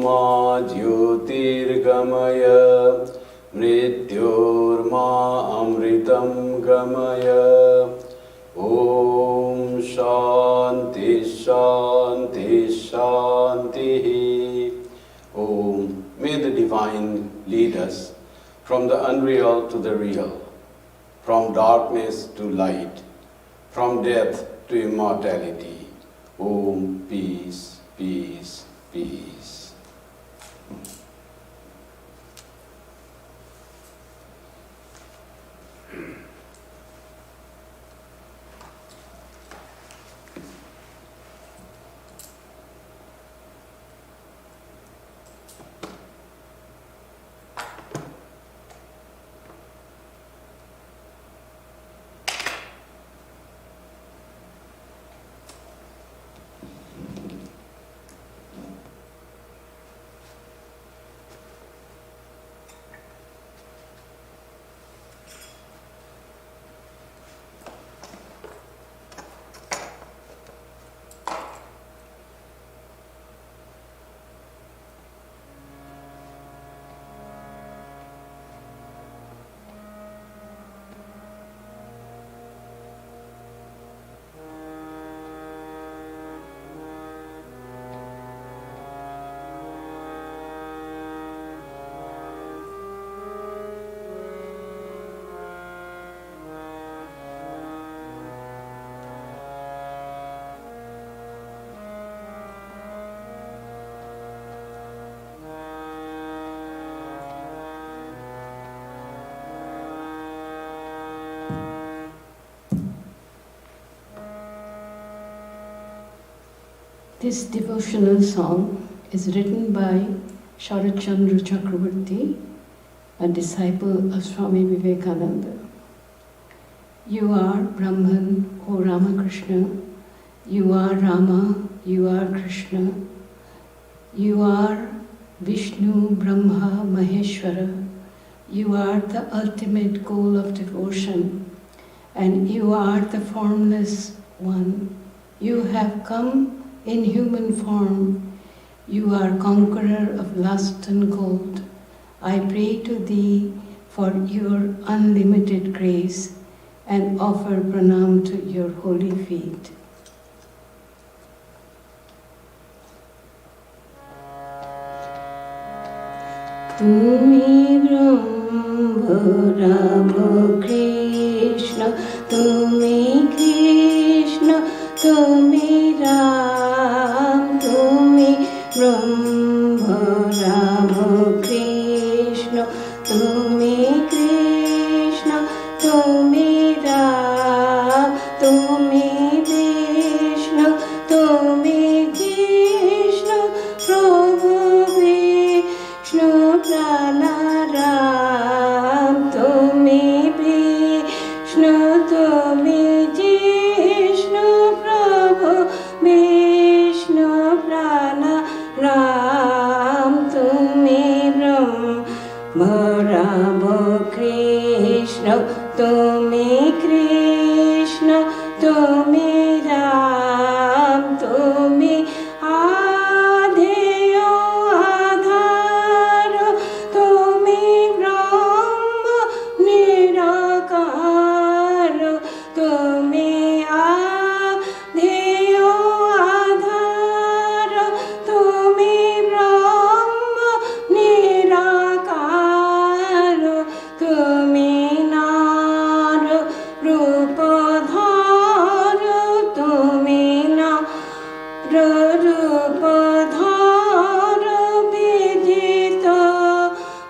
Mrityorma Jyotirgamaya Mrityorma Amritam Gamaya. Om Shanti Shanti Shanti. Om. May the Divine lead us from the unreal to the real, from darkness to light, from death to immortality. Om. Peace, peace, peace. This devotional song is written by Sharat Chandra Chakravarti, a disciple of Swami Vivekananda. You are Brahman, O Ramakrishna. You are Rama, you are Krishna. You are Vishnu, Brahma, Maheshwara. You are the ultimate goal of devotion, and you are the formless one. You have come in human form. You are conqueror of lust and gold. I pray to thee for your unlimited grace and offer pranam to your holy feet. Tumi Brahma Rama Krishna, Tumi Krishna, Tumi Ram, Tumi Brahma Rama Krishna, Tumi Krishna, Tumi Ram, Tumi Vishnu, Tumi Krishna, Prabhu Vishnu Prana Ram, Tumi Vishnu, Tumi Vishnu Prabhu Vishnu Prana Ram, Tumi Brahma Rama Krishna, Tumi Krishna, Tumi Ram, Tumi Adheyo Adharo, Tumi Brahma Nirakaro, Tumi Adheyo Adharo, Tumi Brahma Nirakaro, Tumi Nara Rupa Dharo, Tumi Nara Rupa Dharo, Vidita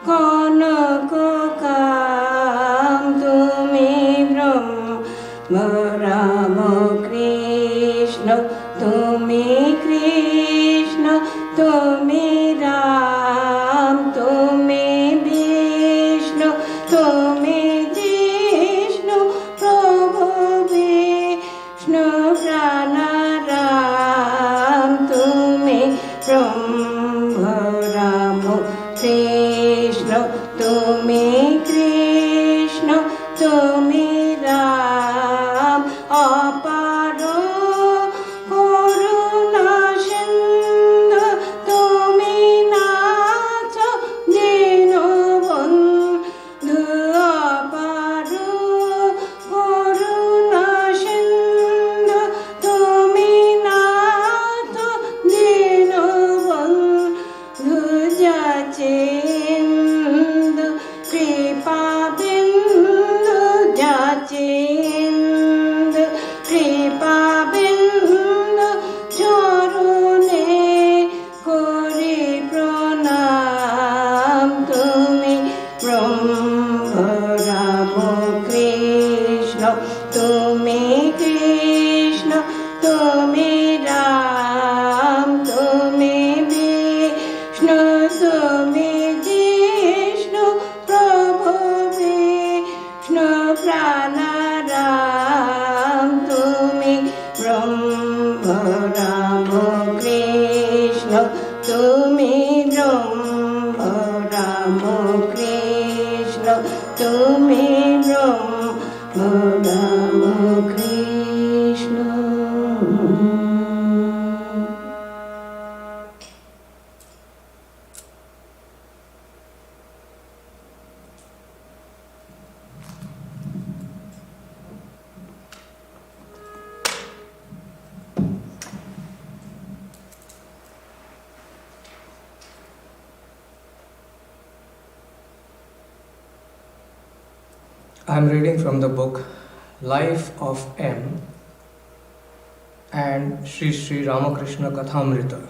Kanaka Kam, Tumi Brahma Rama Krishna, Tumi Krishna, Tumi Ram, Tumi Vishnu, Tumi Vishnu, Prabhu Vishnu Prana Ram, Tumi Brahma Rama Krishna, Tumi Krishna, Tumi Ram, Aparo Karuna Sindhu, Tumi I am reading from the book Life of M and Sri Ramakrishna Kathamrita.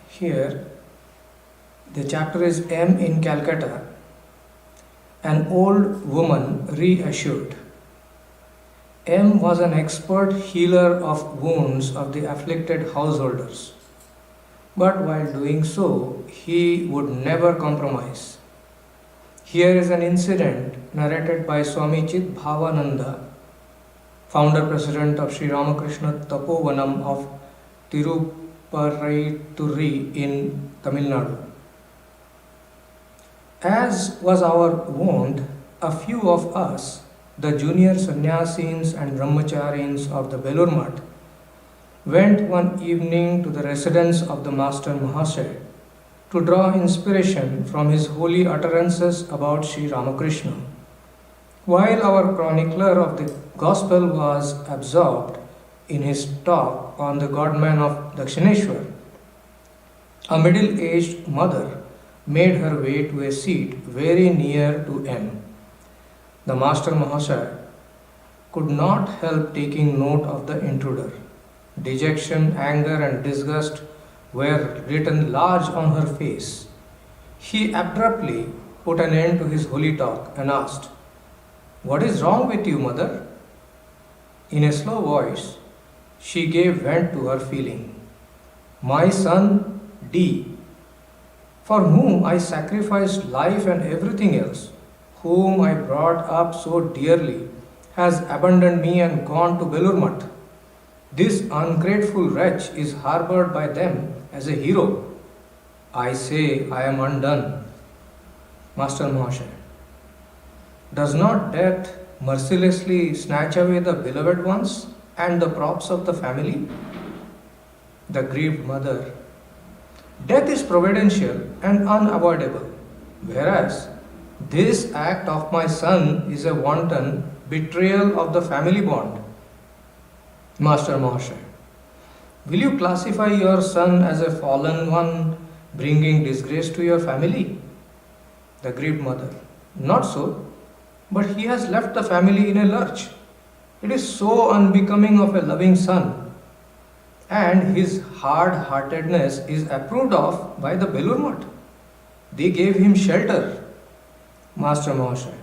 Here, the chapter is M in Calcutta. An old woman reassured. M was an expert healer of wounds of the afflicted householders. But while doing so, he would never compromise. Here is an incident narrated by Swami Kripamayananda, founder president of Sri Ramakrishna Tapovanam of Tiruparaituri in Tamil Nadu. As was our wont, a few of us, the junior sannyasins and brahmacharins of the Belur Math, went one evening to the residence of the Master Mahasaya to draw inspiration from his holy utterances about Sri Ramakrishna. While our chronicler of the Gospel was absorbed in his talk on the Godman of Dakshineshwar, a middle-aged mother made her way to a seat very near to M. The Master Mahasaya could not help taking note of the intruder. Dejection, anger, and disgust were written large on her face. He abruptly put an end to his holy talk and asked, "What is wrong with you, mother?" In a slow voice, she gave vent to her feeling. "My son D, for whom I sacrificed life and everything else, whom I brought up so dearly, has abandoned me and gone to Belur Math. This ungrateful wretch is harbored by them as a hero. I say I am undone." Master Mahasaya, does not death mercilessly snatch away the beloved ones and the props of the family? The grieved mother, death is providential and unavoidable, whereas this act of my son is a wanton betrayal of the family bond. Master Mahasaya, will you classify your son as a fallen one, bringing disgrace to your family? The grieved mother, not so, but he has left the family in a lurch. It is so unbecoming of a loving son, and his hard-heartedness is approved of by the Belur Math. They gave him shelter. Master Mahasaya,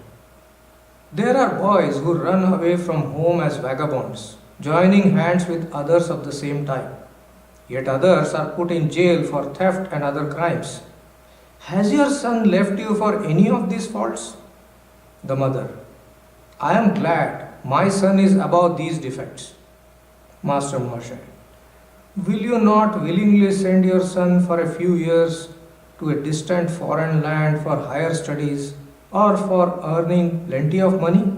there are boys who run away from home as vagabonds, joining hands with others of the same type. Yet others are put in jail for theft and other crimes. Has your son left you for any of these faults? The mother, I am glad my son is above these defects. Master Mahasaya, will you not willingly send your son for a few years to a distant foreign land for higher studies or for earning plenty of money?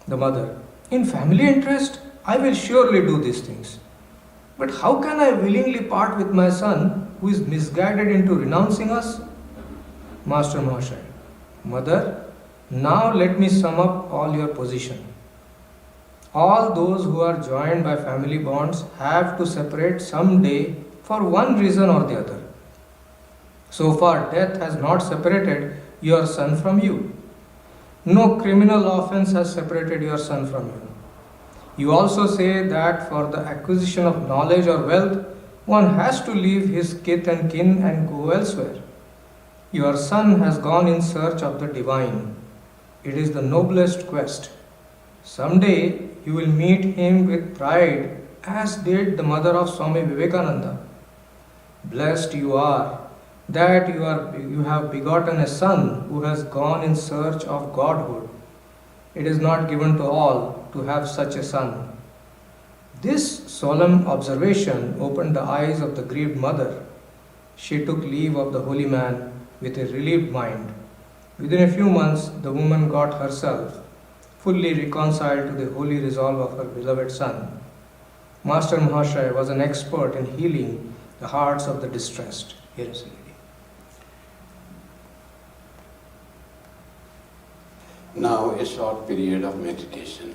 The mother, in family interest, I will surely do these things. But how can I willingly part with my son who is misguided into renouncing us? Master Mahasaya, mother, now let me sum up all your position. All those who are joined by family bonds have to separate some day for one reason or the other. So far, death has not separated your son from you. No criminal offense has separated your son from you. You also say that for the acquisition of knowledge or wealth, one has to leave his kith and kin and go elsewhere. Your son has gone in search of the divine. It is the noblest quest. Someday you will meet him with pride, as did the mother of Swami Vivekananda. Blessed you are that you have begotten a son who has gone in search of Godhood. It is not given to all to have such a son. This solemn observation opened the eyes of the grieved mother. She took leave of the holy man with a relieved mind. Within a few months, the woman got herself fully reconciled to the holy resolve of her beloved son. Master Mahasaya was an expert in healing the hearts of the distressed. Here is a lady. Now a short period of meditation.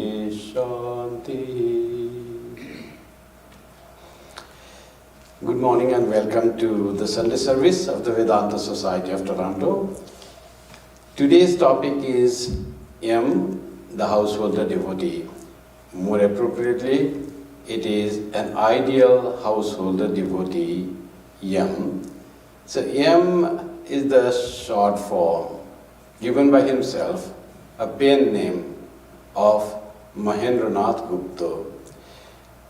Shanti. Good morning and welcome to the Sunday service of the Vedanta Society of Toronto. Today's topic is M, the householder devotee. More appropriately, it is an ideal householder devotee, M. So M is the short form given by himself, a pen name of Mahendranath Gupta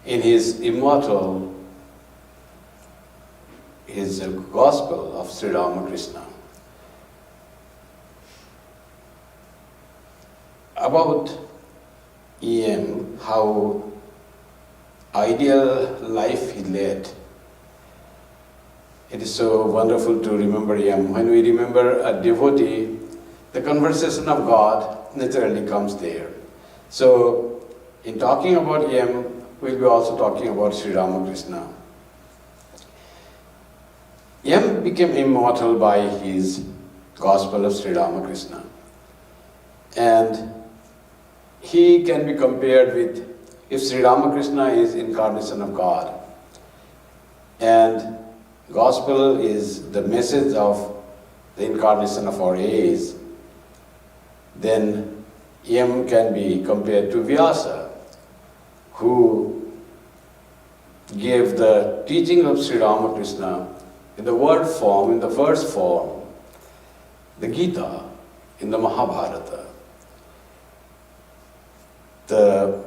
in his Gospel of Sri Ramakrishna. About EM, how ideal life he led. It is so wonderful to remember EM. When we remember a devotee, the conversation of God naturally comes there. So, in talking about EM, we'll be also talking about Sri Ramakrishna. M became immortal by his Gospel of Sri Ramakrishna. And he can be compared with, if Sri Ramakrishna is incarnation of God, and Gospel is the message of the incarnation of our age, then M can be compared to Vyasa, who gave the teaching of Sri Ramakrishna in the word form, in the verse form, the Gita, in the Mahabharata. The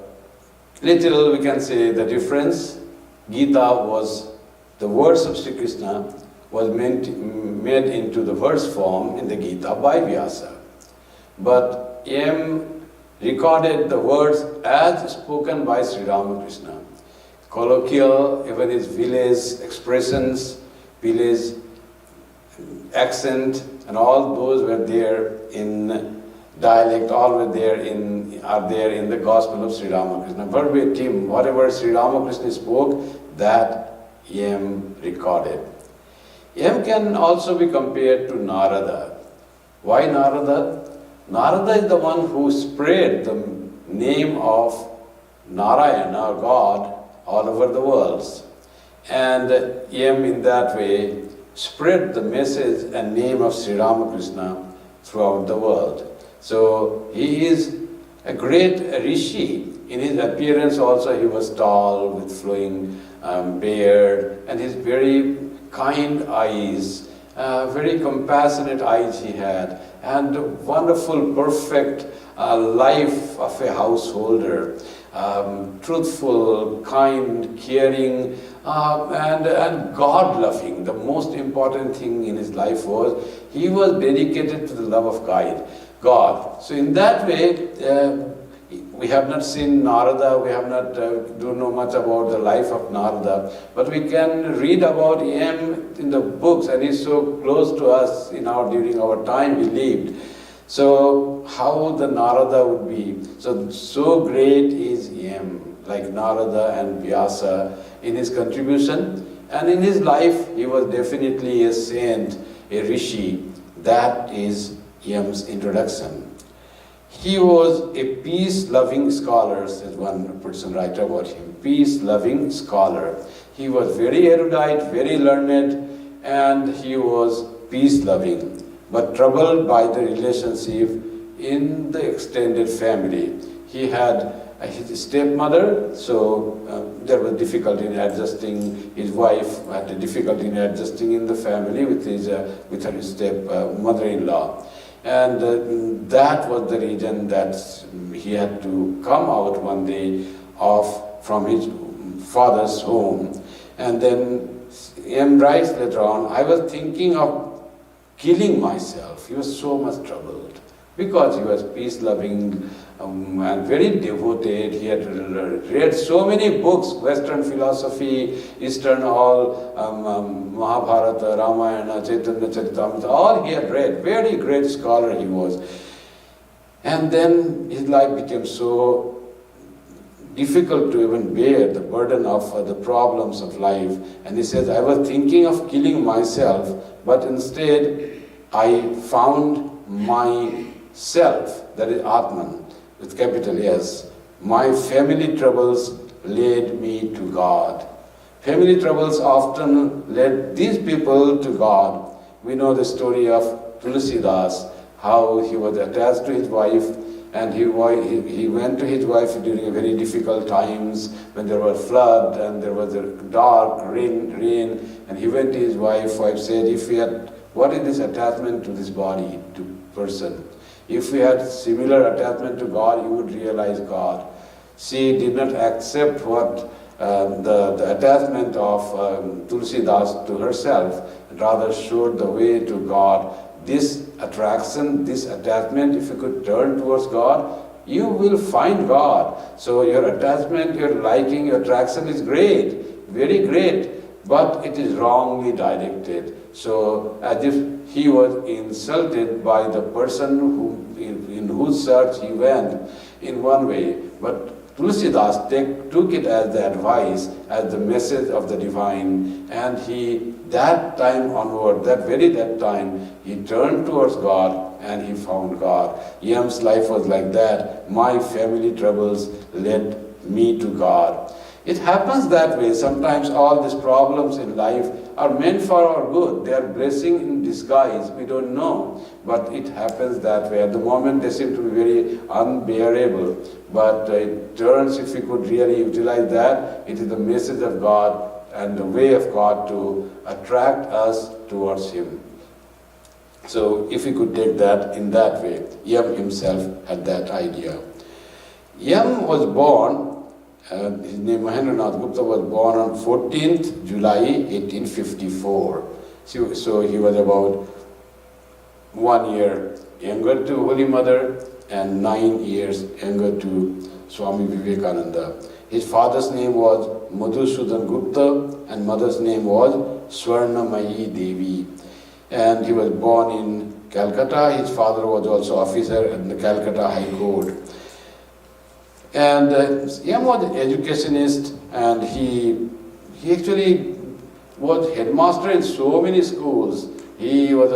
literal, we can say, the difference, Gita was, the words of Sri Krishna was made into the verse form in the Gita by Vyasa. But M recorded the words as spoken by Sri Ramakrishna. Colloquial, even his village expressions, village accent, and all those were there in dialect, all are there in the Gospel of Sri Ramakrishna. Verbatim, whatever Sri Ramakrishna spoke, that M recorded. M can also be compared to Narada. Why Narada? Narada is the one who spread the name of Narayana, God, all over the world. And M in that way spread the message and name of Sri Ramakrishna throughout the world. So he is a great rishi. In his appearance also he was tall with flowing beard, and his very kind eyes, very compassionate eyes he had, and wonderful, perfect life of a householder, truthful, kind, caring, and God-loving. The most important thing in his life was he was dedicated to the love of God. So in that way, we have not seen Narada, we have not don't know much about the life of Narada, but we can read about him in the books, and he's so close to us during our time we lived. So how the Narada would be? So great is him, like Narada and Vyasa in his contribution, and in his life he was definitely a saint, a rishi. That is Yam's introduction. He was a peace-loving scholar, says one person write about him, peace-loving scholar. He was very erudite, very learned, and he was peace-loving, but troubled by the relationship in the extended family. He had his stepmother, so there was difficulty in adjusting. His wife had a difficulty in adjusting in the family with her step-mother-in-law. And that was the reason that he had to come out one day from his father's home. And then M writes later on, I was thinking of killing myself. He was so much troubled because he was peace-loving and very devoted. He had read so many books, Western philosophy, Eastern, all Mahabharata, Ramayana, Chaitanya Charitamrita, all he had read. Very great scholar he was. And then his life became so difficult to even bear the burden of the problems of life. And he says, I was thinking of killing myself, but instead I found myself, that is Atman, with capital S, My family troubles led me to God. Family troubles often led these people to God. We know the story of Tulsidas, how he was attached to his wife, and he went to his wife during very difficult times when there was flood and there was a dark rain, and he went to his wife. Wife said, if we had, what is this attachment to this body, to person? If we had similar attachment to God, you would realize God. She did not accept what the attachment of Tulsidas to herself, rather showed the way to God. This attraction, this attachment, if you could turn towards God, you will find God. So your attachment, your liking, your attraction is great, very great, but it is wrongly directed. So as if he was insulted by the person in whose search he went in one way, but Tulsidas took it as the advice, as the message of the divine, and he, that time onward, that time, he turned towards God and he found God. Yam's life was like that. My family troubles led me to God. It happens that way. Sometimes all these problems in life are meant for our good. They are blessing in disguise. We don't know. But it happens that way. At the moment they seem to be very unbearable. But it turns, if we could really utilize that, it is the message of God and the way of God to attract us towards Him. So if we could take that in that way, Yam himself had that idea. Yam was born, his name Mahendranath Gupta, was born on 14th July 1854. So he was about 1 year younger to Holy Mother and 9 years younger to Swami Vivekananda. His father's name was Madhusudan Gupta and mother's name was Swarnamayi Devi. And he was born in Calcutta. His father was also officer in the Calcutta High Court. And Yam was an educationist, and he actually was headmaster in so many schools. He was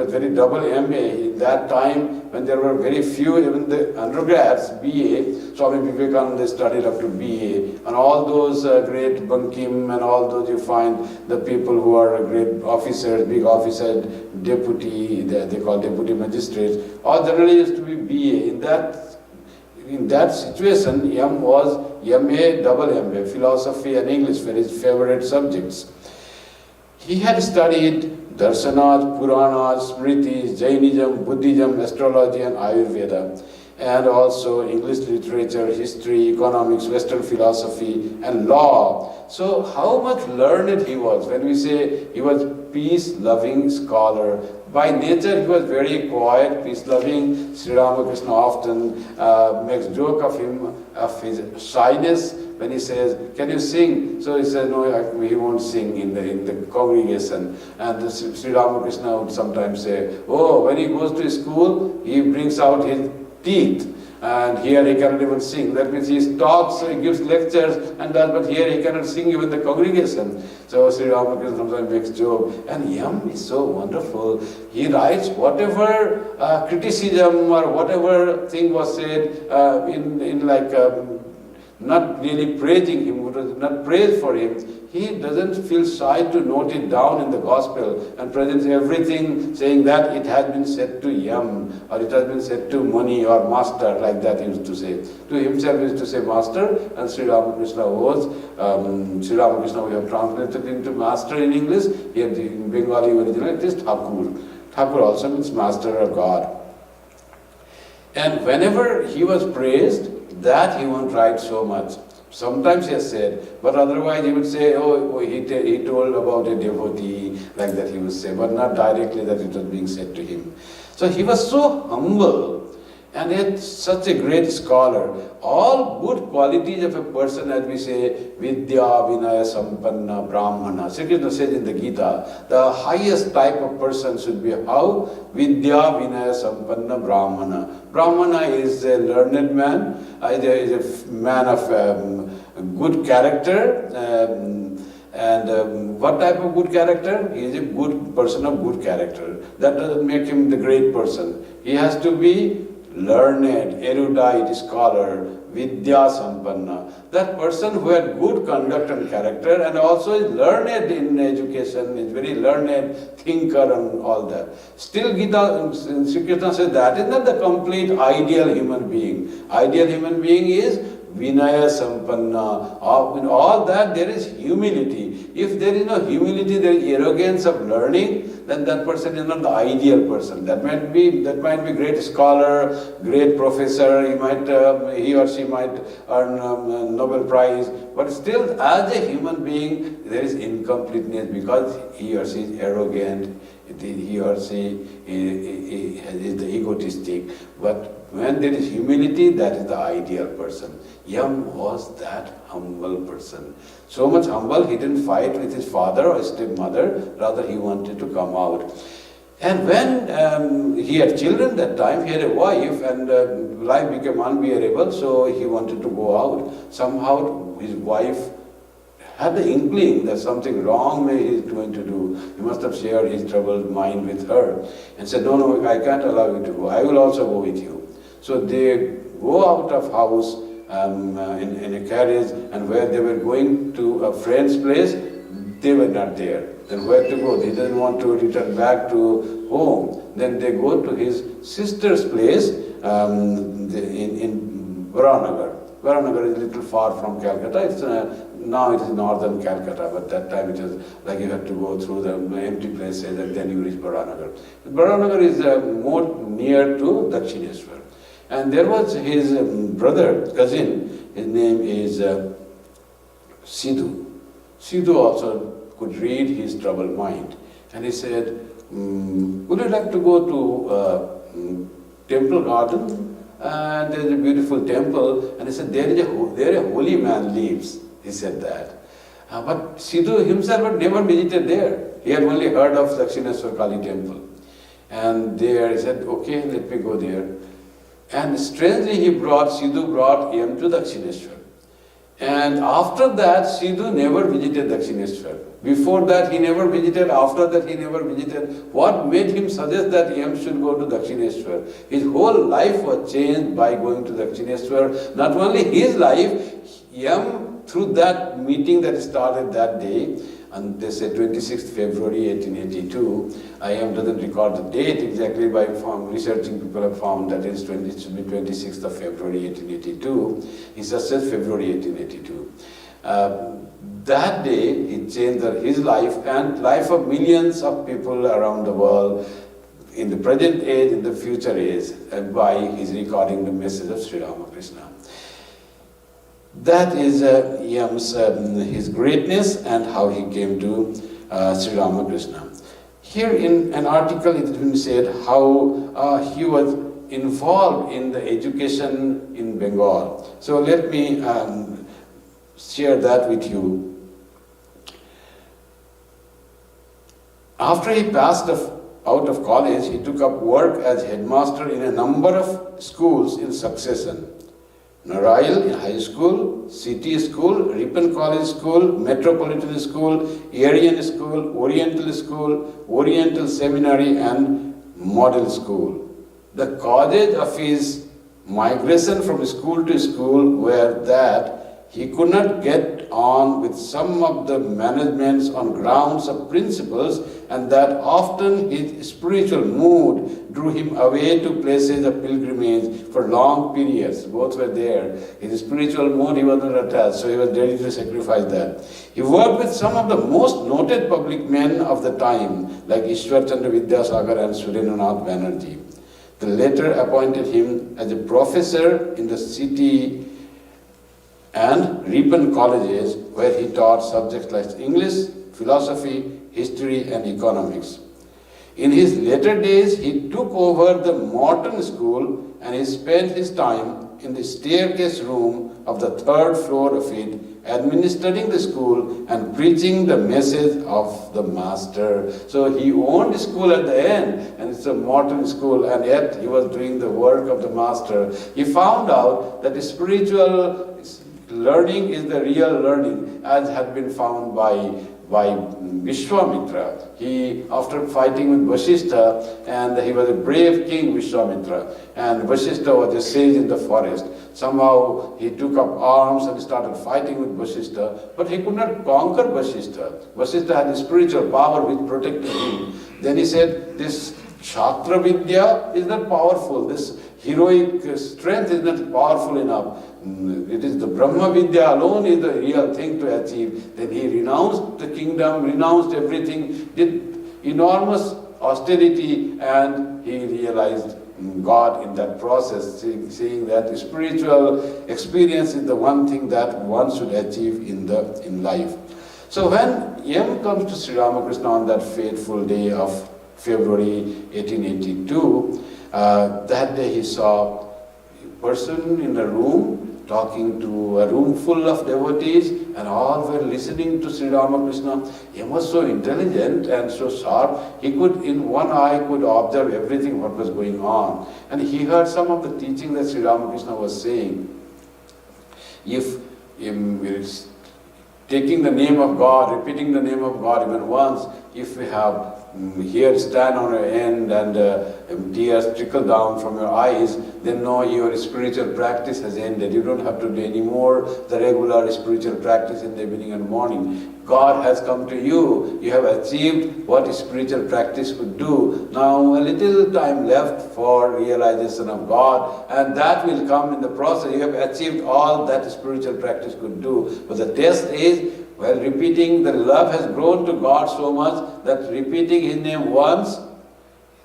very double MA. In that time, when there were very few, even the undergrads, BA, Swami Vivekananda studied up to BA. And all those great Bankim and all those, you find the people who are great officers, big officers, deputy, they call deputy magistrates, all generally used to be BA. In that situation, Yam was MA, double MA, philosophy and English were his favorite subjects. He had studied Darsanas, Puranas, Smritis, Jainism, Buddhism, astrology and Ayurveda, and also English literature, history, economics, Western philosophy and law. So how much learned he was. When we say he was peace-loving scholar, by nature he was very quiet, peace-loving. Sri Ramakrishna often makes joke of him, of his shyness. When he says, can you sing? So he says, no, he won't sing in the congregation. And Sri Ramakrishna would sometimes say, oh, when he goes to school, he brings out his teeth. And here he cannot even sing. That means he talks, he gives lectures and does, but here he cannot sing even the congregation. So Sri Ramakrishna sometimes makes joke. And Yam is so wonderful. He writes whatever criticism or whatever thing was said not really praising him, not praise for him. He doesn't feel shy to note it down in the gospel and presents everything saying that it has been said to Yam, or it has been said to Muni or Master, like that he used to say. To himself he used to say Master, and Sri Ramakrishna was, Sri Ramakrishna we have translated into Master in English, here in Bengali original it is Thakur. Thakur also means Master or God. And whenever he was praised, that he won't write so much. Sometimes he has said, but otherwise he would say, he told about a devotee, like that he would say, but not directly that it was being said to him. So he was so humble, and yet such a great scholar. All good qualities of a person, as we say, Vidya Vinaya Sampanna Brahmana. Sri Krishna says in the Gita, the highest type of person should be how? Vidya Vinaya Sampanna Brahmana. Brahmana is a learned man, is a man of good character. And what type of good character? He is a good person of good character. That doesn't make him the great person. He has to be learned, erudite, scholar, Vidya Sampanna. That person who had good conduct and character and also is learned in education, is very learned thinker and all that. Still Gita, Sri Krishna says that is not the complete ideal human being. Ideal human being is Vinaya Sampanna. In all that there is humility. If there is no humility, there is arrogance of learning, then that person is not the ideal person. That might be great scholar, great professor. He or she might earn a Nobel Prize, but still, as a human being, there is incompleteness because he or she is arrogant. He or she is the egotistic. But when there is humility, that is the ideal person. Yam was that humble person. So much humble, he didn't fight with his father or stepmother, rather he wanted to come out. And when he had children that time, he had a wife, and life became unbearable, so he wanted to go out. Somehow his wife had the inkling that something wrong he is going to do. He must have shared his troubled mind with her and said, no, I can't allow you to go. I will also go with you. So they go out of house in a carriage, and where they were going to a friend's place, they were not there. Then where to go? He didn't want to return back to home. Then they go to his sister's place in Varanagar. Varanagar is a little far from Calcutta. Now it is northern Calcutta, but that time it was like you had to go through the empty places and then you reach Varanagar. Varanagar is more near to Dakshineshwar. And there was his brother, cousin, his name is Sidhu. Sidhu also could read his troubled mind. And he said, would you like to go to temple garden? And there is a beautiful temple. And he said, there a holy man lives. He said that. But Sidhu himself had never visited there. He had only heard of Dakshineshwar Kali temple. And there he said, okay, let me go there. And strangely Sidhu brought him to Dakshineshwar. And after that, Sidhu never visited Dakshineshwar. Before that, he never visited. After that, he never visited. What made him suggest that Yam should go to Dakshineshwar? His whole life was changed by going to Dakshineshwar. Not only his life, Yam, through that meeting that started that day, and they say 26th February 1882, I.M. doesn't record the date exactly, by researching people have found that it should be 26th of February 1882. He just says February 1882. That day, he changed his life and life of millions of people around the world in the present age, in the future age, by his recording the message of Sri Ramakrishna. That is Yam's his greatness and how he came to Sri Ramakrishna. Here in an article it has been said how he was involved in the education in Bengal. So let me share that with you. After he passed out of college, he took up work as headmaster in a number of schools in succession. Narail in high school, city school, Ripon College School, Metropolitan School, Aryan School, Oriental Seminary and Model School. The causes of his migration from school to school were that he could not get on with some of the managements on grounds of principles, and that often his spiritual mood drew him away to places of pilgrimage for long periods. Both were there. His spiritual mood, he was not attached, so he was ready to sacrifice that. He worked with some of the most noted public men of the time, like Ishwar Chandra Vidyasagar and Surendranath Banerjee. The latter appointed him as a professor in the city and Ripon colleges, where he taught subjects like English, philosophy, history and economics. In his later days, he took over the Morton School and he spent his time in the staircase room of the third floor of it, administering the school and preaching the message of the master. So he owned the school at the end, and it's a Morton School, and yet he was doing the work of the master. He found out that the spiritual learning is the real learning, as had been found by Vishwamitra. He, after fighting with Vasishtha, and he was a brave king, Vishwamitra, and Vasishtha was a sage in the forest. somehow he took up arms and started fighting with Vasishtha, but he could not conquer Vasishtha. Vasishtha had a spiritual power which protected him. Then he said, this Shastra Vidya is not powerful, this heroic strength is not powerful enough. It is the Brahma Vidya alone is the real thing to achieve. Then he renounced the kingdom, renounced everything, did enormous austerity, and he realized God in that process, saying that spiritual experience is the one thing that one should achieve in life. So when Yam comes to Sri Ramakrishna on that fateful day of February 1882, that day he saw a person in a room talking to a room full of devotees, and all were listening to Sri Ramakrishna. He was so intelligent and so sharp, he could, in one eye, could observe everything what was going on. And he heard some of the teaching that Sri Ramakrishna was saying. If taking the name of God, repeating the name of God even once, if we have hair stand on your end and tears trickle down from your eyes, then know your spiritual practice has ended. You don't have to do any more the regular spiritual practice in the evening and morning. God has come to you. You have achieved what spiritual practice could do. Now a little time left for realization of God, and that will come in the process. You have achieved all that spiritual practice could do. But the test is, while repeating, the love has grown to God so much that repeating His name once,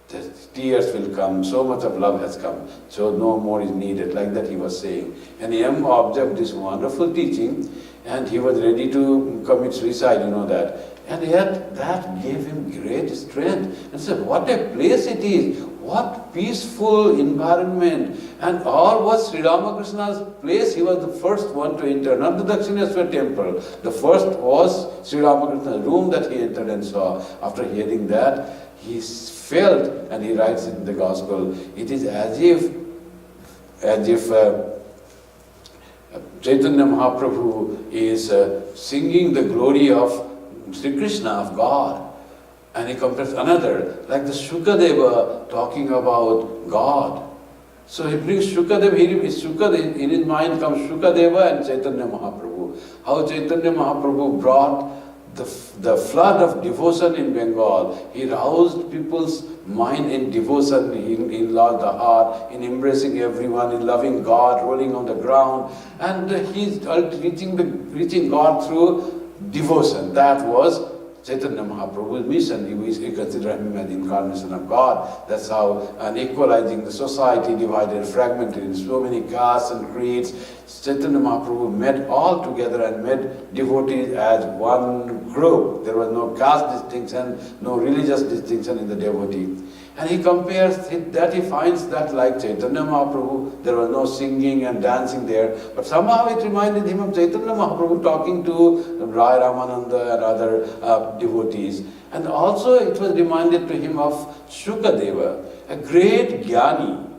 the tears will come, so much of love has come, so no more is needed, like that he was saying. And Yam observed this wonderful teaching, and he was ready to commit suicide, you know that. And yet that gave him great strength. And said, what a place it is, what peaceful environment. And all was Sri Ramakrishna's place. He was the first one to enter, not the Dakshineswar temple. The first was Sri Ramakrishna's room that he entered and saw. After hearing that, he felt, and he writes in the Gospel, it is as if Chaitanya Mahaprabhu is singing the glory of Sri Krishna, of God. And he compares another, like the Shukadeva talking about God. So he brings Shukadeva, in his mind comes Shukadeva and Chaitanya Mahaprabhu. How Chaitanya Mahaprabhu brought the flood of devotion in Bengal. He roused people's mind in devotion, in love, the heart, in embracing everyone, in loving God, rolling on the ground. And he's reaching God through devotion. That was Chaitanya Mahaprabhu's mission. We consider him as the incarnation of God. That's how, and equalizing the society, divided, fragmented in so many castes and creeds, Chaitanya Mahaprabhu met all together and met devotees as one group. There was no caste distinction, no religious distinction in the devotee. And he compares that, he finds that like Chaitanya Mahaprabhu, there was no singing and dancing there, but somehow it reminded him of Chaitanya Mahaprabhu talking to Rai Ramananda and other devotees. And also it was reminded to him of Shukadeva, a great jnani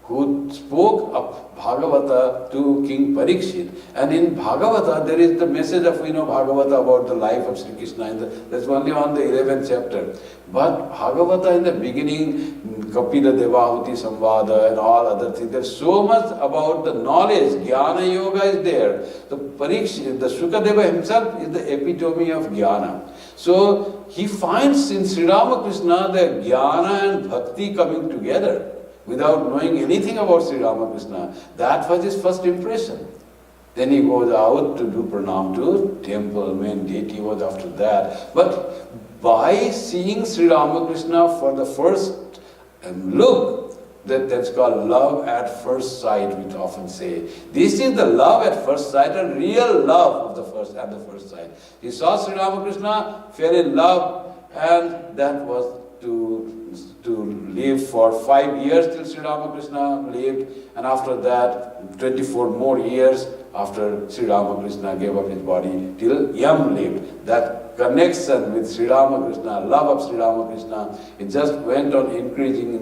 who spoke of Bhagavata to King Parikshit. And in Bhagavata, there is the message of, Bhagavata about the life of Sri Krishna. That's only on the 11th chapter. But Bhagavata in the beginning, Kapila Devahuti Samvada and all other things, there's so much about the knowledge. Jnana Yoga is there. The Parikshit, the Shukadeva himself is the epitome of Jnana. So he finds in Sri Ramakrishna the Jnana and Bhakti coming together, without knowing anything about Sri Ramakrishna. That was his first impression. Then he goes out to do pranam to temple, main deity was after that. But by seeing Sri Ramakrishna for the first look, that's called love at first sight, we often say. This is the love at first sight, a real love of at the first sight. He saw Sri Ramakrishna, fell in love, and that was to live for 5 years till Sri Ramakrishna lived, and after that 24 more years after Sri Ramakrishna gave up his body till Yam lived. That connection with Sri Ramakrishna, love of Sri Ramakrishna, it just went on increasing.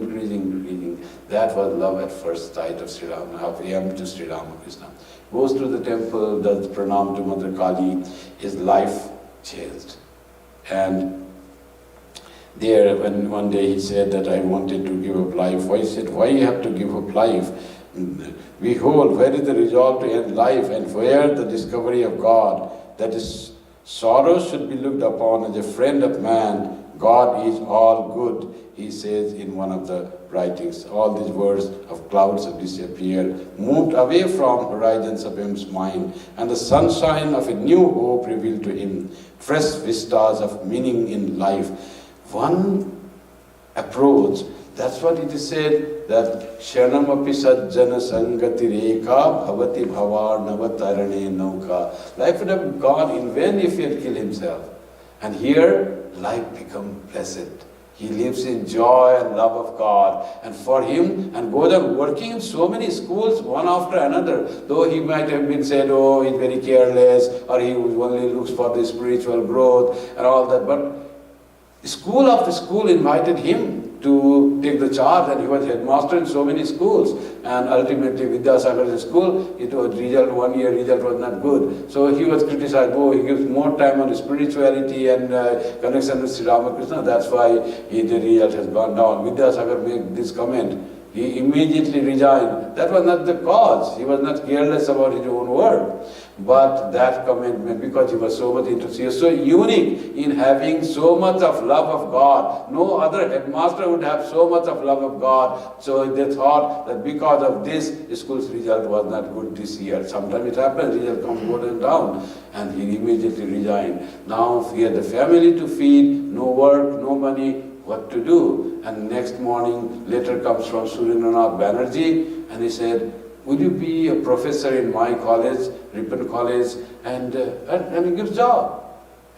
That was love at first sight of Yam to Sri Ramakrishna. Goes to the temple, does pranam to Mother Kali, his life changed. And there, when one day he said that I wanted to give up life, he said, why you have to give up life? Behold, where is the resolve to end life, and where the discovery of God? That is, sorrow should be looked upon as a friend of man. God is all good, he says in one of the writings. All these words of clouds have disappeared, moved away from horizons of his mind, and the sunshine of a new hope revealed to him, fresh vistas of meaning in life. One approach, that's what it is said, that Sharanam api sajjana sangati reka bhavati bhavarnava tarane nauka. Life would have gone in vain if he had killed himself. And here, life become blessed. He lives in joy and love of God. And for him, and goes on working in so many schools, one after another, though he might have been said, oh, he's very careless, or he only looks for the spiritual growth and all that, but school after school invited him to take the charge, and he was headmaster in so many schools. And ultimately, Vidyasagar's school, it was result, 1 year result was not good. So he was criticized, oh, he gives more time on spirituality and connection with Sri Ramakrishna, that's why the result has gone down. Vidyasagar made this comment. He immediately resigned. That was not the cause. He was not careless about his own work. But that commitment, because he was so much into, he was so unique in having so much of love of God. No other headmaster would have so much of love of God. So they thought that because of this, school's result was not good this year. Sometimes it happens, result comes going down. And he immediately resigned. Now he had the family to feed, no work, no money, what to do? And next morning, letter comes from Surendranath Banerjee, and he said, would you be a professor in my college, Ripon College, and he gives job.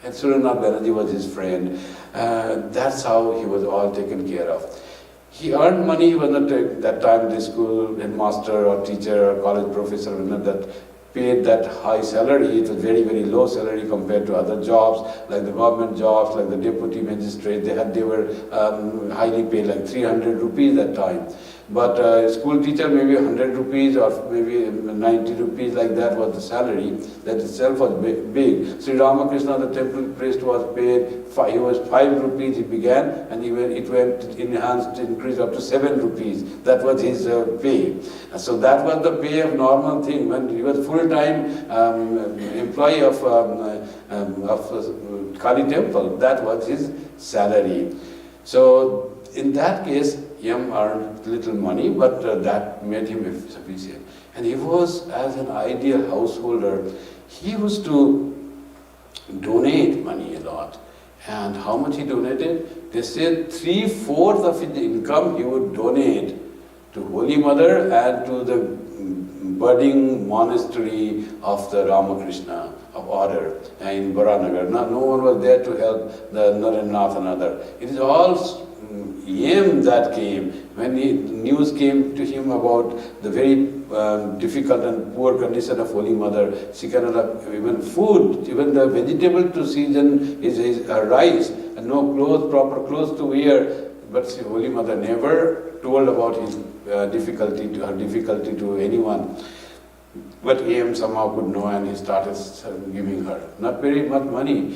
And Surendranath Banerjee was his friend. That's how he was all taken care of. He earned money, he was not at that time the school headmaster or teacher or college professor, was not that paid that high salary. It was very, very low salary compared to other jobs, like the government jobs, like the deputy magistrate. They were highly paid, like 300 rupees that time. But school teacher, maybe 100 rupees or maybe 90 rupees, like that was the salary. That itself was big. Sri Ramakrishna, the temple priest, was paid, he was 5 rupees he began, and it went enhanced, increased up to 7 rupees. That was his pay. So that was the pay of normal thing. When he was full-time employee of Kali temple, that was his salary. So in that case, Yam earned little money, but that made him sufficient. And he was, as an ideal householder, he used to donate money a lot. And how much he donated? They said 3/4 of his income he would donate to Holy Mother and to the budding monastery of the Ramakrishna of order in Baranagar. No one was there to help the Narendranath and other. It is all Yem that came. When the news came to him about the very difficult and poor condition of Holy Mother, she cannot have even food, even the vegetable to season is rice, and no clothes, proper clothes to wear. But Holy Mother never told about his her difficulty to anyone. But Yem somehow could know, and he started giving her. Not very much money.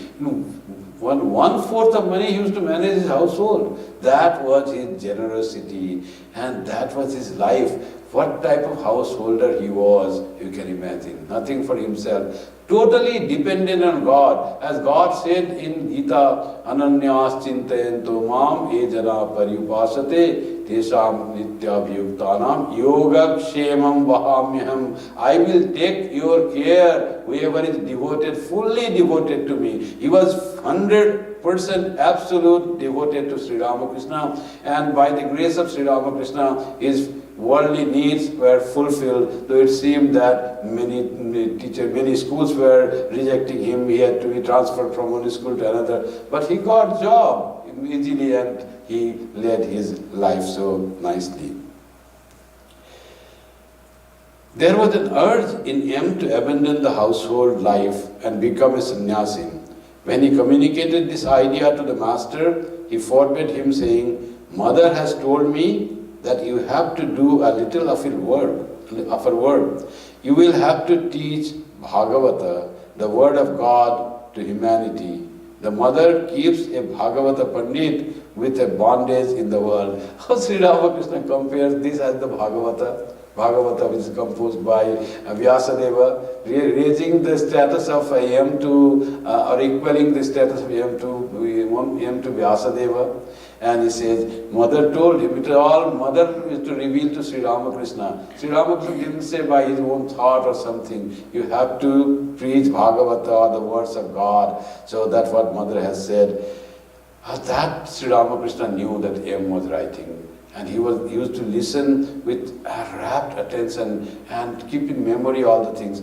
1/4 of money he used to manage his household. That was his generosity, and that was his life. What type of householder he was, you can imagine. Nothing for himself. Totally dependent on God. As God said in Gita, Ananyas chintayanto mam ejana paryupasate tesam nityabhyuktanam yoga kshemam vahamyaham. I will take your care, whoever is devoted, fully devoted to me. He was 100% absolute devoted to Sri Ramakrishna, and by the grace of Sri Ramakrishna, his worldly needs were fulfilled, though it seemed that many schools were rejecting him. He had to be transferred from one school to another. But he got job easily, and he led his life so nicely. There was an urge in him to abandon the household life and become a sannyasi. When he communicated this idea to the master, he forbade him, saying, "Mother has told me that you have to do a little of her work. You will have to teach Bhagavata, the word of God, to humanity. The mother keeps a Bhagavata Pandit with a bondage in the world." How Sri Ramakrishna compares this as the Bhagavata? Bhagavata, which is composed by Vyasadeva, raising the status of Yam to, or equaling the status of Yam to Vyasadeva. And he says, mother told him, it all mother is to reveal to Sri Ramakrishna. Sri Ramakrishna didn't say by his own thought or something. You have to preach Bhagavata or the words of God. So that's what mother has said. That Sri Ramakrishna knew that M was writing. And he used to listen with rapt attention and keep in memory all the things.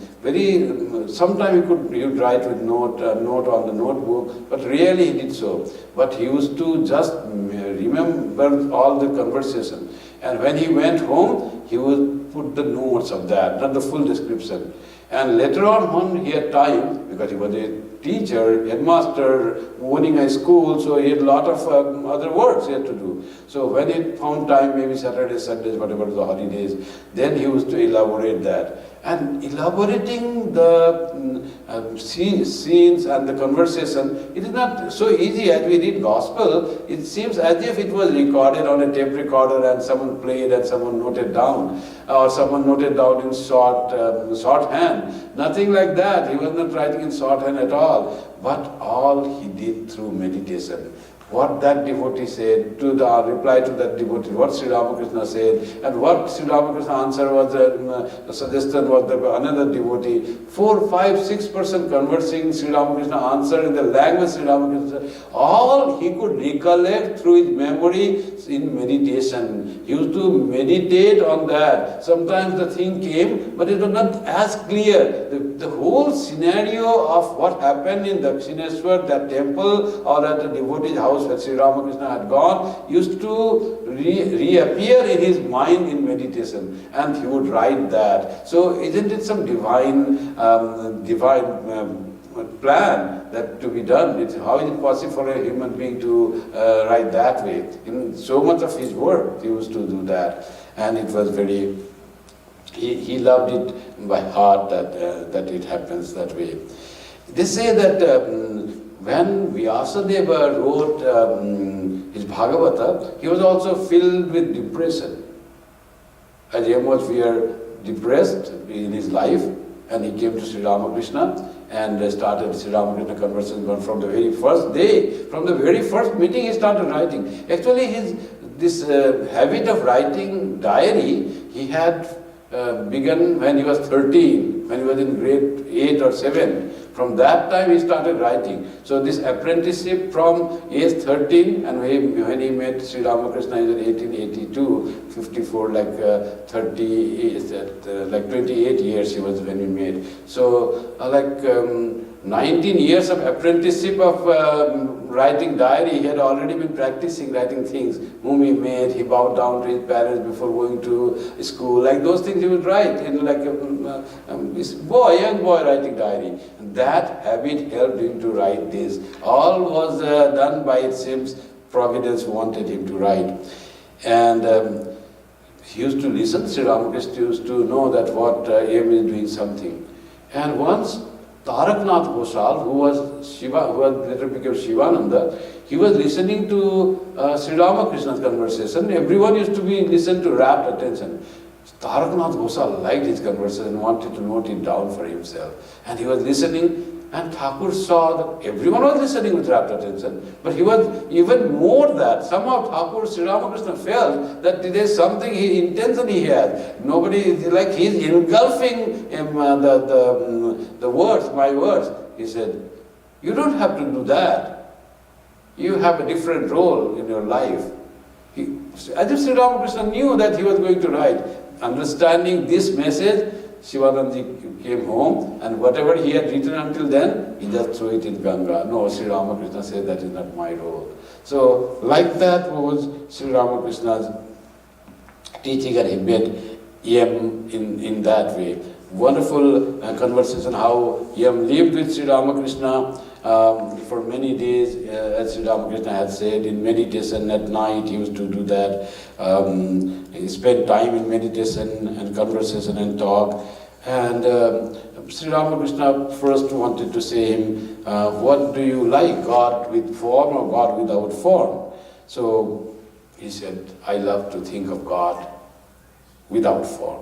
Sometimes he would write with note on the notebook, but really he did so. But he used to just remember all the conversation. And when he went home, he would put the notes of that, not the full description. And later on, when he had time, because he was a teacher, headmaster, owning a school, so he had a lot of other works he had to do. So when he found time, maybe Saturdays, Sundays, whatever the holidays, then he used to elaborate that. And elaborating the scenes and the conversation, it is not so easy. As we read gospel, it seems as if it was recorded on a tape recorder and someone played and someone noted down, or someone noted down in shorthand. Nothing like that. He was not writing in shorthand at all. But all he did through meditation. What that devotee said, to the reply to that devotee, what Sri Ramakrishna said, and what Sri Ramakrishna answer was, the suggestion was another devotee. 4, 5, 6% conversing, Sri Ramakrishna answered in the language Sri Ramakrishna. All he could recollect through his memory in meditation. He used to meditate on that. Sometimes the thing came, but it was not as clear. The whole scenario of what happened in Dakshineswar, that temple, or at the devotee's house where Sri Ramakrishna had gone, used to reappear in his mind in meditation, and he would write that. So isn't it some divine plan that to be done? How is it possible for a human being to write that way? In so much of his work, he used to do that, and it was very. He loved it by heart that it happens that way. They say that when Vyasadeva wrote his Bhagavata, he was also filled with depression. As Yam was depressed in his life, and he came to Sri Ramakrishna and started Sri Ramakrishna conversation from the very first day, from the very first meeting he started writing. Actually this habit of writing diary, he had begun when he was 13, when he was in grade 8 or 7. From that time he started writing. So this apprenticeship from age 13, and when he met Sri Ramakrishna in 1882, 54, like 28 years he was when he met. So 19 years of apprenticeship of writing diary, he had already been practicing writing things, whom he met, he bowed down to his parents before going to school, like those things he would write, in like a young boy writing diary. And that habit helped him to write this. All was done by, it seems, Providence wanted him to write. And he used to listen, Sri Ramakrishna used to know that what Yam is doing something. And once Taraknath Gosal, who later became Shivananda, he was listening to Sri Ramakrishna's conversation. Everyone used to be listened to rapt attention. Taraknath Gosal liked his conversation and wanted to note it down for himself. And he was listening, and Thakur saw that everyone was listening with rapt attention, but he was even more that. Somehow Thakur, Sri Ramakrishna felt that there is something intention he had. Nobody, like he's engulfing him, the words, my words. He said, you don't have to do that. You have a different role in your life. As if Sri Ramakrishna knew that he was going to write. Understanding this message, Shivanandaji came home, and whatever he had written until then, he just threw it in Ganga. No, Sri Ramakrishna said that is not my role. So, like that was Sri Ramakrishna's teaching, and he met Yam in that way. Wonderful conversation, how Yam lived with Sri Ramakrishna for many days, as Sri Ramakrishna had said, in meditation at night. He used to do that. He spent time in meditation and conversation and talk. And Sri Ramakrishna first wanted to say him, what do you like, God with form or God without form? So he said, I love to think of God without form.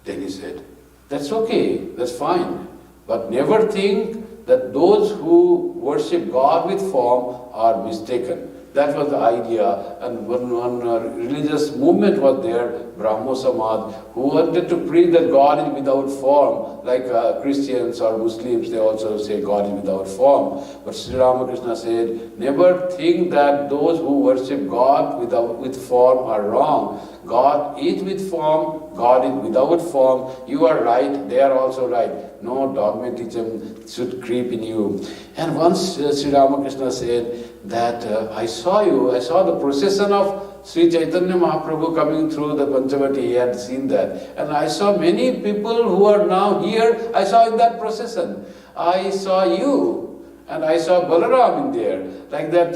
Then he said, that's okay, that's fine. But never think that those who worship God with form are mistaken. That was the idea, and one religious movement was there, Brahmo Samaj, who wanted to preach that God is without form, like Christians or Muslims, they also say God is without form. But Sri Ramakrishna said, never think that those who worship God with form are wrong. God is with form, God is without form. You are right, they are also right. No dogmatism should creep in you. And once Sri Ramakrishna said that I saw the procession of Sri Chaitanya Mahaprabhu coming through the Panchavati, he had seen that. And I saw many people who are now here, I saw in that procession. I saw you. And I saw Balaram in there, like that.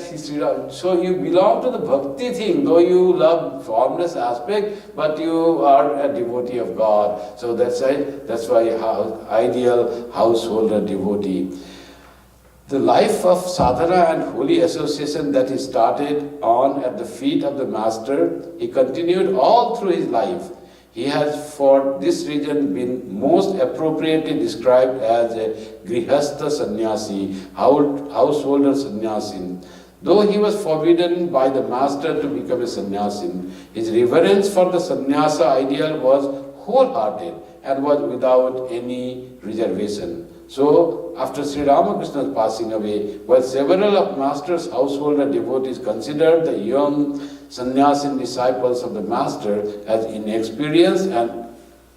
So you belong to the bhakti thing, though you love formless aspect, but you are a devotee of God. So that's why ideal householder devotee. The life of sadhana and holy association that he started on at the feet of the Master, he continued all through his life. He has for this reason been most appropriately described as a grihastha sannyasi, householder sannyasin. Though he was forbidden by the Master to become a sannyasin, his reverence for the sannyasa ideal was wholehearted and was without any reservation. So, after Sri Ramakrishna's passing away, while several of Master's householder devotees considered the young sannyasin disciples of the Master as inexperienced and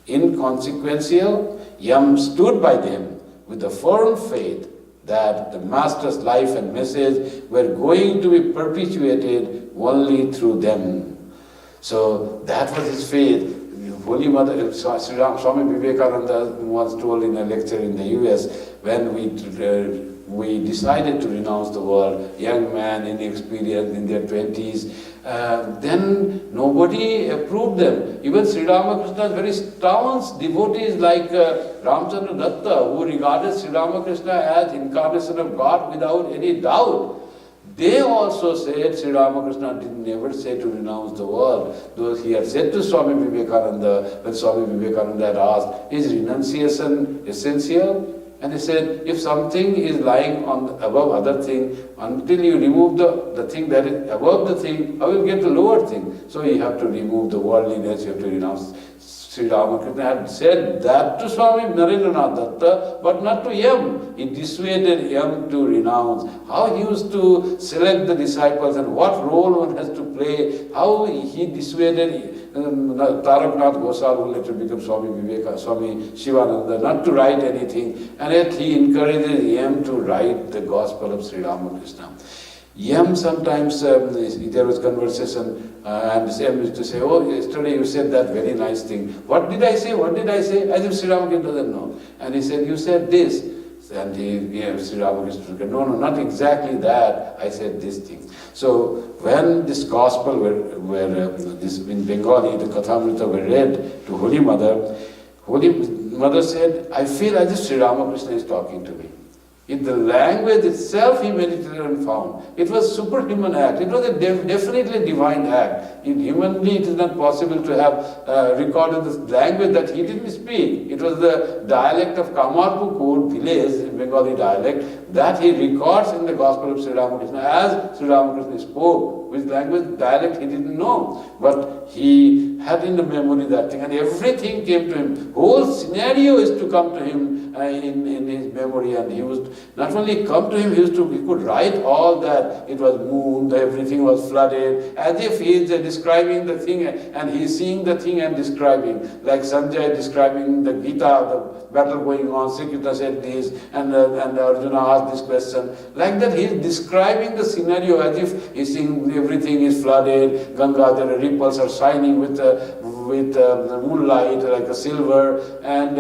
inconsequential, Yam stood by them with a firm faith that the Master's life and message were going to be perpetuated only through them. So that was his faith. Holy Mother, Swami Vivekananda once told in a lecture in the US, when we decided to renounce the world, young man, inexperienced, in their 20s, then nobody approved them. Even Sri Ramakrishna's very staunch devotees like Ramchandra Datta, who regarded Sri Ramakrishna as incarnation of God without any doubt, they also said Sri Ramakrishna did never say to renounce the world. Though he had said to Swami Vivekananda, when Swami Vivekananda had asked, is renunciation essential? And he said, if something is lying above other thing, until you remove the thing that is above the thing, how will you get the lower thing? So you have to remove the worldliness, you have to renounce. Sri Ramakrishna had said that to Swami Narendranath Datta, but not to Yam. He dissuaded Yam to renounce. How he used to select the disciples and what role one has to play, how he dissuaded Taraknath Gosal, who later became Swami Shivananda, not to write anything, and yet he encourages Yam to write the Gospel of Sri Ramakrishna. Yam sometimes, there was conversation, and Yam used to say, oh, yesterday you said that very nice thing. What did I say? What did I say? As if Sri Ramakrishna doesn't know. And he said, you said this. And Sri Ramakrishna said, no, not exactly that. I said this thing. So when this gospel in Bengali, the Kathamrita were read to Holy Mother said, I feel as if Sri Ramakrishna is talking to me. In the language itself, he meditated and found. It was a superhuman act. It was a definitely divine act. Humanly, it is not possible to have recorded the language that he didn't speak. It was the dialect of Kamarpukur village, Bengali dialect, that he records in the Gospel of Sri Ramakrishna as Sri Ramakrishna spoke. Which language, dialect, he didn't know. But he had in the memory that thing, and everything came to him. Whole scenario is to come to him in his memory, and he was not only come to him, he could write all that. It was moon, everything was flooded, as if he is describing the thing, and he is seeing the thing and describing. Like Sanjay describing the Gita, the battle going on, Sri Krishna said this, and Arjuna asked this question. Like that, he is describing the scenario as if he is seeing everything is flooded, Ganga, the ripples are shining with the moonlight like a silver, and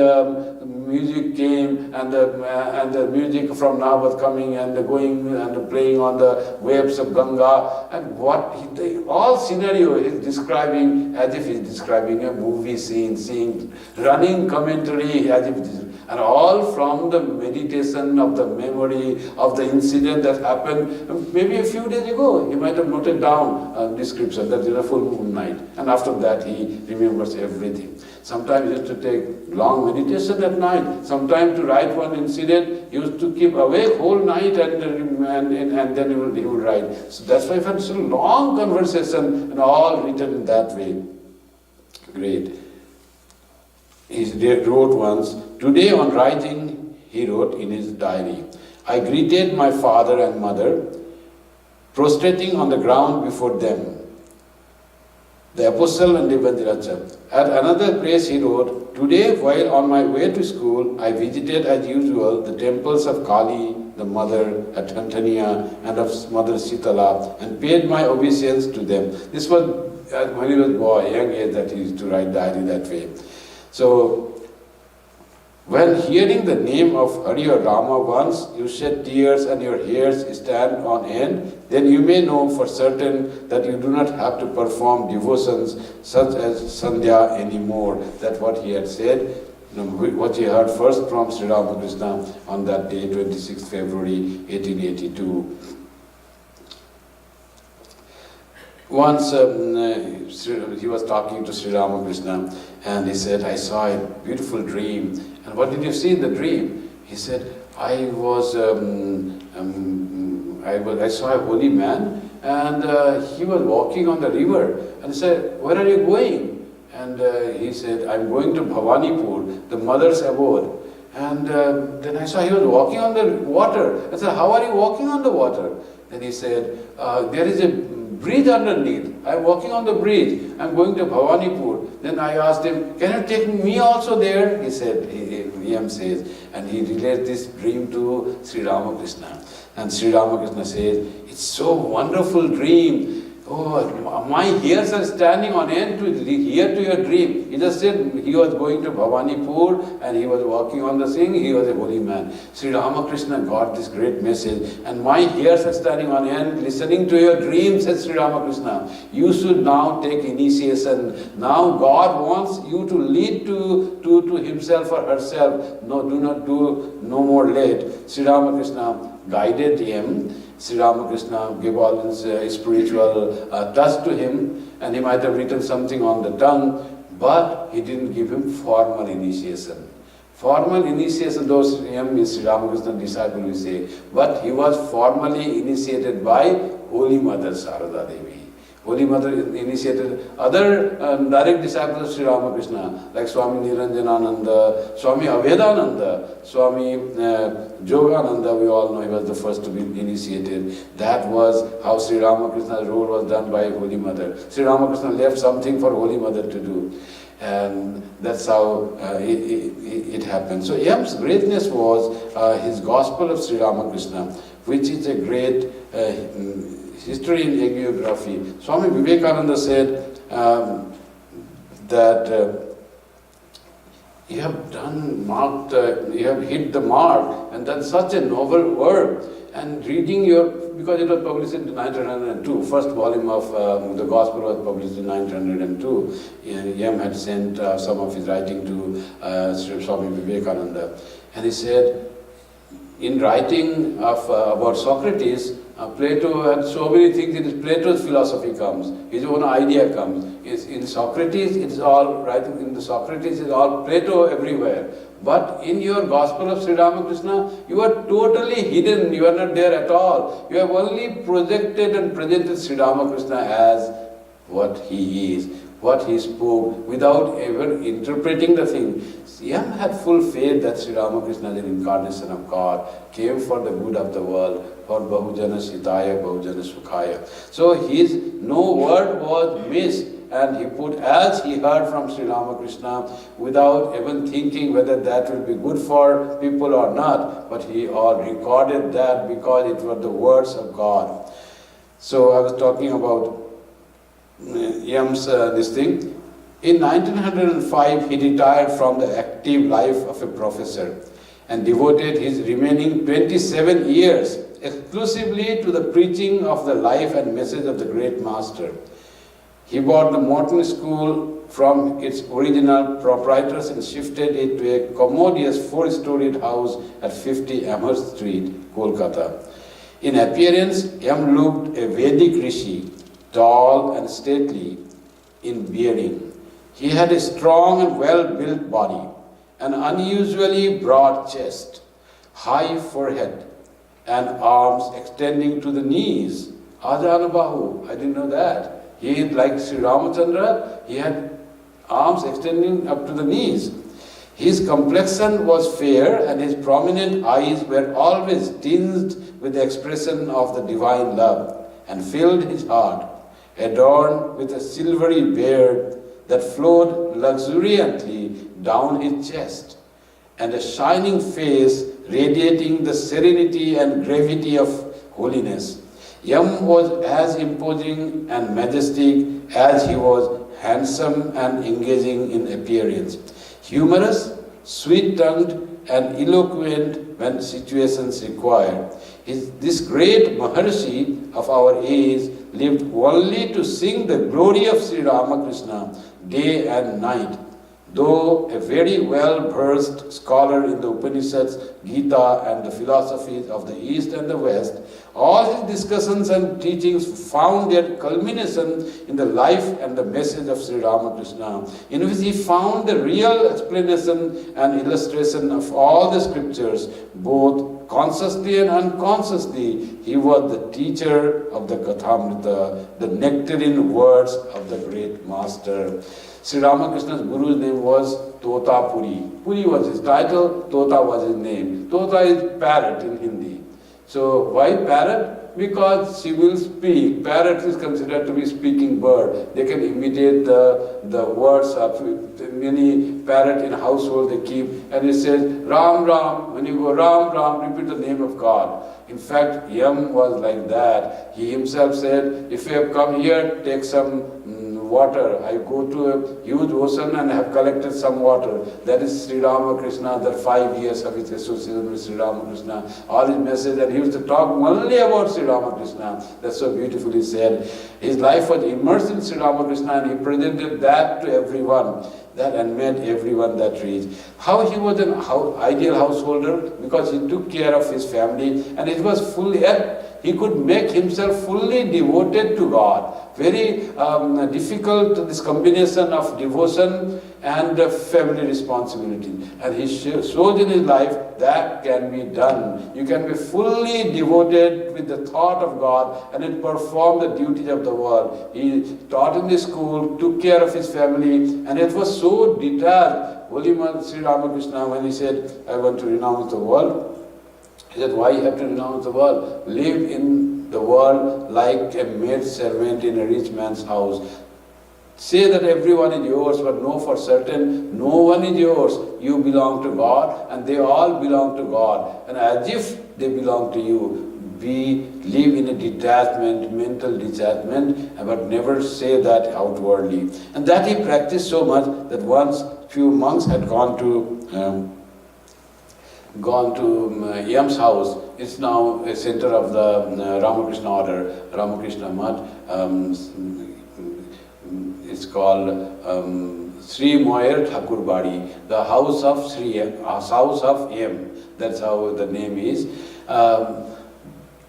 music came, and the music from Navad coming and going and playing on the waves of Ganga, and all scenario is describing as if he's describing a movie scene, seeing running commentary as if it is, and all from the meditation of the memory of the incident that happened maybe a few days ago. He might have noted down a description that is a full moon night, and after that he remembers everything. Sometimes he used to take long meditation at night. Sometimes to write one incident, he used to keep awake whole night and then he would write. So that's why I found so long conversation and all written in that way. Great. He wrote once, today on writing, he wrote in his diary, I greeted my father and mother, prostrating on the ground before them. The Apostle and Devotee. At another place he wrote, today while on my way to school, I visited as usual the temples of Kali, the mother at Antania, and of Mother Sitala, and paid my obeisance to them. This was when he was a boy, young age, that he used to write diary that way. So, when hearing the name of Hari or Rama once, you shed tears and your hairs stand on end, then you may know for certain that you do not have to perform devotions such as Sandhya anymore. That's what he had said, what he heard first from Sri Ramakrishna on that day, 26th February 1882. Once he was talking to Sri Ramakrishna and he said, I saw a beautiful dream. And what did you see in the dream? He said, I saw a holy man and he was walking on the river. And he said, where are you going? And he said, I'm going to Bhavanipur, the mother's abode. And then I saw he was walking on the water. I said, how are you walking on the water? Then he said, there is a bridge underneath. I'm walking on the bridge. I'm going to Bhavanipur. Then I asked him, can you take me also there? He said, Yam says, and he relates this dream to Sri Ramakrishna. And Sri Ramakrishna says, it's so wonderful dream. Oh, my hairs are standing on end to hear to your dream. He just said he was going to Bhavanipur and he was walking on the thing. He was a holy man. Sri Ramakrishna got this great message. And my hairs are standing on end listening to your dreams, said Sri Ramakrishna. You should now take initiation. Now God wants you to lead to himself or herself. No, do not do no more late. Sri Ramakrishna guided him. Sri Ramakrishna gave all his spiritual touch to him, and he might have written something on the tongue, but he didn't give him formal initiation. Formal initiation, those Sri Ramakrishna's disciple will say, but he was formally initiated by Holy Mother Sarada Devi. Holy Mother initiated other direct disciples of Sri Ramakrishna, like Swami Niranjanananda, Swami Abhedananda, Swami Jogananda, we all know he was the first to be initiated. That was how Sri Ramakrishna's role was done by Holy Mother. Sri Ramakrishna left something for Holy Mother to do. And that's how it happened. So Yam's greatness was his Gospel of Sri Ramakrishna, which is a great history in hagiography. Swami Vivekananda said that you have you have hit the mark and done such a noble work. And reading because it was published in 1902, first volume of the Gospel was published in 1902. Yam had sent some of his writing to Swami Vivekananda. And he said, in writing about Socrates, Plato had so many things. In his Plato's philosophy comes, his own idea comes. In Socrates, it's all writing. In the Socrates, it's all Plato everywhere. But in your Gospel of Sri Ramakrishna, you are totally hidden. You are not there at all. You have only projected and presented Sri Ramakrishna as what he is, what he spoke, without ever interpreting the thing. Yam had full faith that Sri Ramakrishna, the incarnation of God, came for the good of the world, for Bahujana Sitaya, Bahujana Sukhaya. So his no word was missed, and he put as he heard from Sri Ramakrishna without even thinking whether that will be good for people or not, but he all recorded that because it were the words of God. So I was talking about Yam's this thing. In 1905, he retired from the active life of a professor and devoted his remaining 27 years exclusively to the preaching of the life and message of the great master. He bought the Morton School from its original proprietors and shifted it to a commodious 4-storied house at 50 Amherst Street, Kolkata. In appearance, Yam looked a Vedic rishi, tall and stately in bearing. He had a strong and well-built body, an unusually broad chest, high forehead, and arms extending to the knees. Ajanabahu, I didn't know that. He, like Sri Ramachandra, he had arms extending up to the knees. His complexion was fair, and his prominent eyes were always tinged with the expression of the divine love, and filled his heart, adorned with a silvery beard that flowed luxuriantly down his chest, and a shining face radiating the serenity and gravity of holiness. Yam was as imposing and majestic as he was handsome and engaging in appearance, humorous, sweet-tongued, and eloquent when situations required. This great Maharshi of our age lived only to sing the glory of Sri Ramakrishna day and night. Though a very well-versed scholar in the Upanishads, Gita, and the philosophies of the East and the West, all his discussions and teachings found their culmination in the life and the message of Sri Ramakrishna, in which he found the real explanation and illustration of all the scriptures, both consciously and unconsciously. He was the teacher of the Kathamrita, the nectarine words of the great master. Sri Ramakrishna's Guru's name was Tota Puri. Puri was his title, Tota was his name. Tota is parrot in Hindi. So why parrot? Because she will speak. Parrot is considered to be speaking bird. They can imitate the words of many parrot in household they keep. And it says, Ram Ram. When you go Ram Ram, repeat the name of God. In fact, Yam was like that. He himself said, if you have come here, take some water. I go to a huge ocean and have collected some water. That is Sri Ramakrishna, the 5 years of his association with Sri Ramakrishna. All his message, and he used to talk only about Sri Ramakrishna. That's so beautifully said. His life was immersed in Sri Ramakrishna, and he presented that to everyone, that and made everyone that rich. How he was an ideal householder? Because he took care of his family, and it was fully, he could make himself fully devoted to God. Very difficult, this combination of devotion and family responsibility. And he shows in his life that can be done. You can be fully devoted with the thought of God and then perform the duties of the world. He taught in the school, took care of his family, and it was so detached. Holy Mother Sri Ramakrishna, when he said, I want to renounce the world, he said, why you have to renounce the world? Live in the world like a maid servant in a rich man's house. Say that everyone is yours, but know for certain, no one is yours. You belong to God, and they all belong to God. And as if they belong to you, we live in a detachment, mental detachment, but never say that outwardly. And that he practiced so much that once few monks had gone to Yam's house. It's now a center of the Ramakrishna order, Ramakrishna Math. It's called Sri Moyer Thakurbadi, the house of Sri, house of Yam. That's how the name is.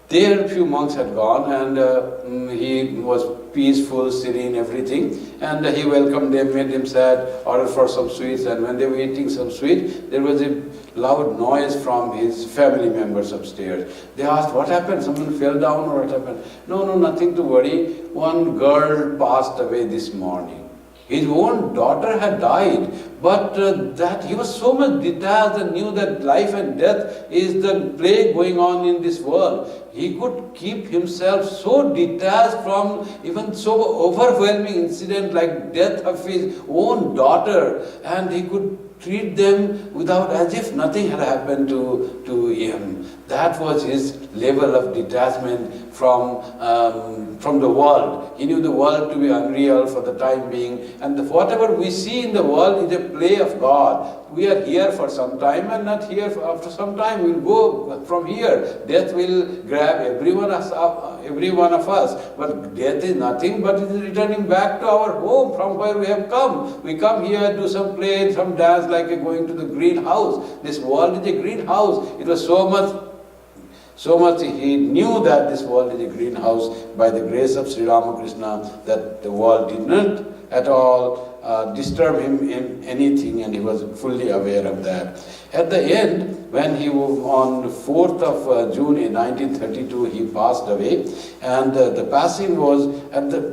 There a few monks had gone, and he was peaceful, serene, everything, and he welcomed them, made them sad, ordered for some sweets, and when they were eating some sweet, there was a loud noise from his family members upstairs. They asked, what happened? Someone fell down or what happened? No, nothing to worry. One girl passed away this morning. His own daughter had died, but that he was so much detached and knew that life and death is the play going on in this world. He could keep himself so detached from even so overwhelming incident like death of his own daughter, and he could treat them without, as if nothing had happened to him. That was his level of detachment from the world. He knew the world to be unreal for the time being, and whatever we see in the world is a play of God. We are here for some time and not here after some time. We'll go from here. Death will grab every one of us. But death is nothing but it is returning back to our home from where we have come. We come here, do some play, some dance like going to the greenhouse. This world is a greenhouse. It was so much he knew that this world is a greenhouse by the grace of Sri Ramakrishna, that the world did not at all disturb him in anything, and he was fully aware of that. At the end, when he was on the 4th of June in 1932, he passed away, and the passing was,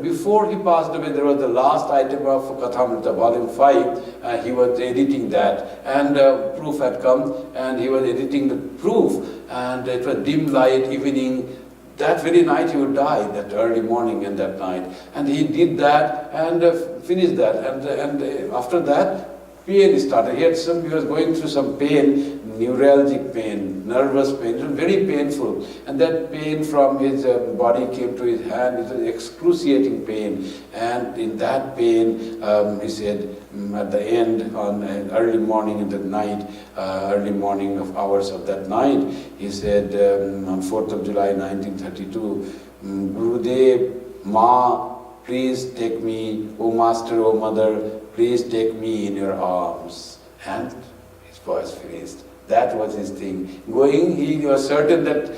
before he passed away, there was the last item of Kathamrita, volume 5, he was editing that, and proof had come, and he was editing the proof, and it was dim light, evening. That very night he would die, that early morning and that night. And he did that and finished that. And after that, pain started. He was going through some pain, neuralgic pain, nervous pain. It was very painful. And that pain from his body came to his hand. It was excruciating pain. And in that pain, he said, at the end, on early morning in the night, early morning of hours of that night, he said, on 4th of July 1932, Gurudev, Ma, please take me, O Master, O Mother, please take me in your arms. And his voice finished. That was his thing. Going, he was certain that